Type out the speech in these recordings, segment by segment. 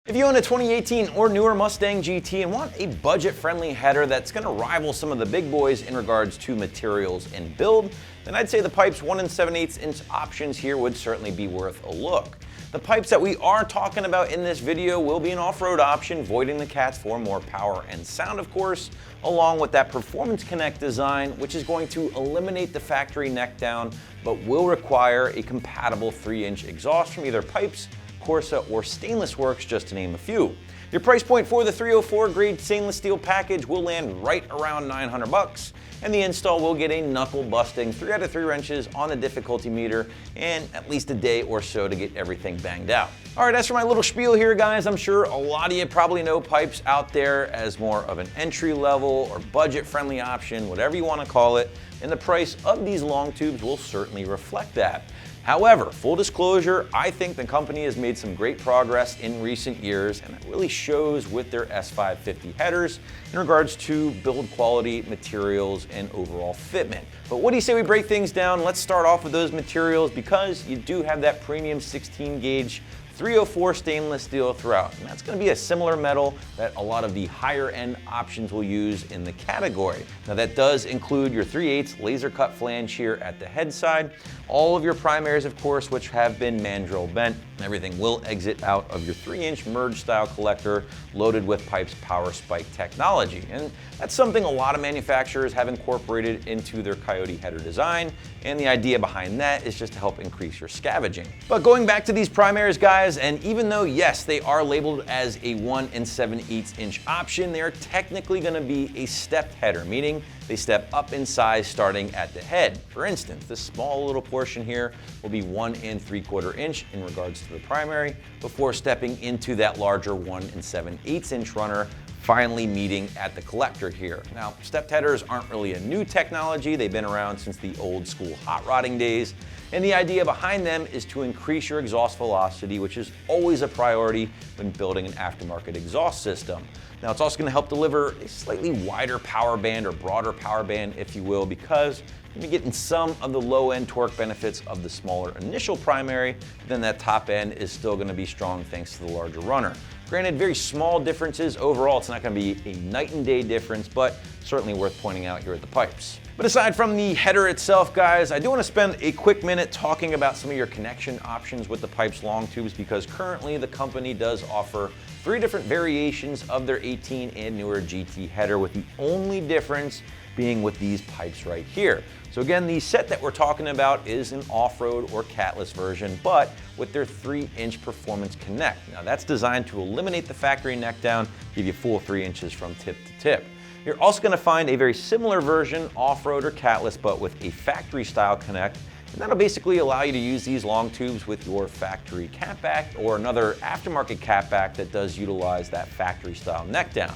If you own a 2018 or newer Mustang GT and want a budget-friendly header that's going to rival some of the big boys in regards to materials and build, then I'd say the Pypes 1 7/8 inch options here would certainly be worth a look. The Pypes that we are talking about in this video will be an off-road option, voiding the cats for more power and sound, of course, along with that Performance Connect design, which is going to eliminate the factory neck down, but will require a compatible 3-inch exhaust from either Pypes, Corsa, or Stainless Works, just to name a few. Your price point for the 304 grade stainless steel package will land right around $900, and the install will get a knuckle-busting 3 out of 3 wrenches on the difficulty meter and at least a day or so to get everything banged out. All right, as for my little spiel here, guys, I'm sure a lot of you probably know Pypes out there as more of an entry-level or budget-friendly option, whatever you want to call it, and the price of these long tubes will certainly reflect that. However, full disclosure, I think the company has made some great progress in recent years, and it really shows with their S550 headers in regards to build quality, materials, and overall fitment. But what do you say we break things down? Let's start off with those materials, because you do have that premium 16 gauge 304 stainless steel throughout, and that's going to be a similar metal that a lot of the higher end options will use in the category. Now that does include your 3/8 laser cut flange here at the head side, all of your primaries, of course, which have been mandrel bent. Everything will exit out of your 3-inch merge style collector loaded with Pypes power spike technology, and that's something a lot of manufacturers have incorporated into their Coyote header design, and the idea behind that is just to help increase your scavenging. But going back to these primaries, guys, and even though, yes, they are labeled as a 1 7/8 inch option, they are technically going to be a stepped header, meaning they step up in size starting at the head. For instance, this small little portion here will be 1 3/4 inch in regards to the primary, before stepping into that larger 1 7/8 inch runner, finally meeting at the collector here. Now, stepped headers aren't really a new technology. They've been around since the old school hot rodding days. And the idea behind them is to increase your exhaust velocity, which is always a priority when building an aftermarket exhaust system. Now, it's also going to help deliver a slightly wider power band, or broader power band, if you will, because you're getting some of the low-end torque benefits of the smaller initial primary, then that top end is still going to be strong thanks to the larger runner. Granted, very small differences overall. It's not going to be a night and day difference, but certainly worth pointing out here at the Pypes. But aside from the header itself, guys, I do want to spend a quick minute talking about some of your connection options with the Pypes long tubes, because currently the company does offer 3 different variations of their 18 and newer GT header, with the only difference being with these Pypes right here. So again, the set that we're talking about is an off-road or catless version, but with their 3-inch Performance Connect. Now that's designed to eliminate the factory neck down, give you full 3 inches from tip to tip. You're also going to find a very similar version, off-road or catless, but with a factory style connect. And that'll basically allow you to use these long tubes with your factory catback or another aftermarket catback that does utilize that factory style neck down.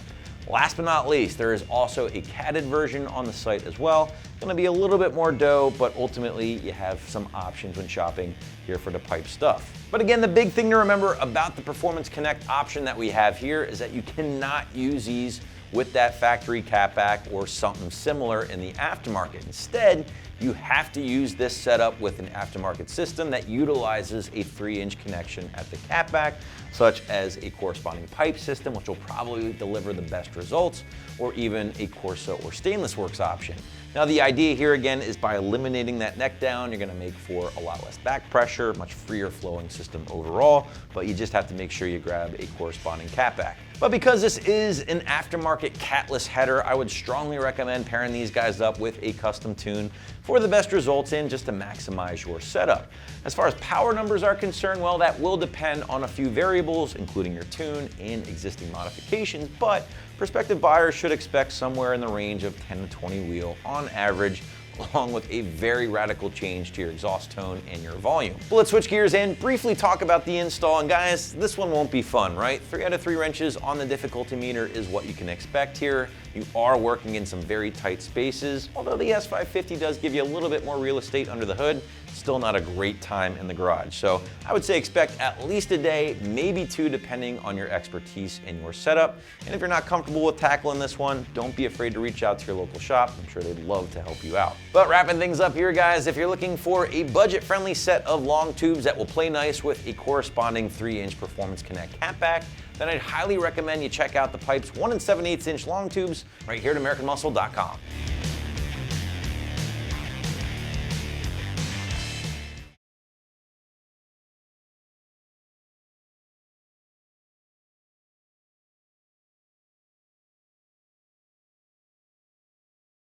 Last but not least, there is also a catted version on the site as well. Going to be a little bit more dough, but ultimately you have some options when shopping here for the Pype stuff. But again, the big thing to remember about the Performance Connect option that we have here is that you cannot use these with that factory catback or something similar in the aftermarket. Instead, you have to use this setup with an aftermarket system that utilizes a 3-inch connection at the catback, such as a corresponding Pype system, which will probably deliver the best results, or even a Corsa or Stainless Works option. Now, the idea here again is by eliminating that neck down, you're going to make for a lot less back pressure, much freer flowing system overall, but you just have to make sure you grab a corresponding catback. But because this is an aftermarket catless header, I would strongly recommend pairing these guys up with a custom tune for the best results in, just to maximize your setup. As far as power numbers are concerned, well, that will depend on a few variables, including your tune and existing modifications, but prospective buyers should expect somewhere in the range of 10 to 20 wheel on average, along with a very radical change to your exhaust tone and your volume. But let's switch gears and briefly talk about the install. And guys, this one won't be fun, right? 3 out of 3 wrenches on the difficulty meter is what you can expect here. You are working in some very tight spaces. Although the S550 does give you a little bit more real estate under the hood, still not a great time in the garage. So I would say expect at least a day, maybe 2, depending on your expertise and your setup. And if you're not comfortable with tackling this one, don't be afraid to reach out to your local shop. I'm sure they'd love to help you out. But wrapping things up here, guys, if you're looking for a budget-friendly set of long tubes that will play nice with a corresponding 3-inch Performance Connect catback, then I'd highly recommend you check out the Pypes 1 7/8 inch long tubes right here at AmericanMuscle.com.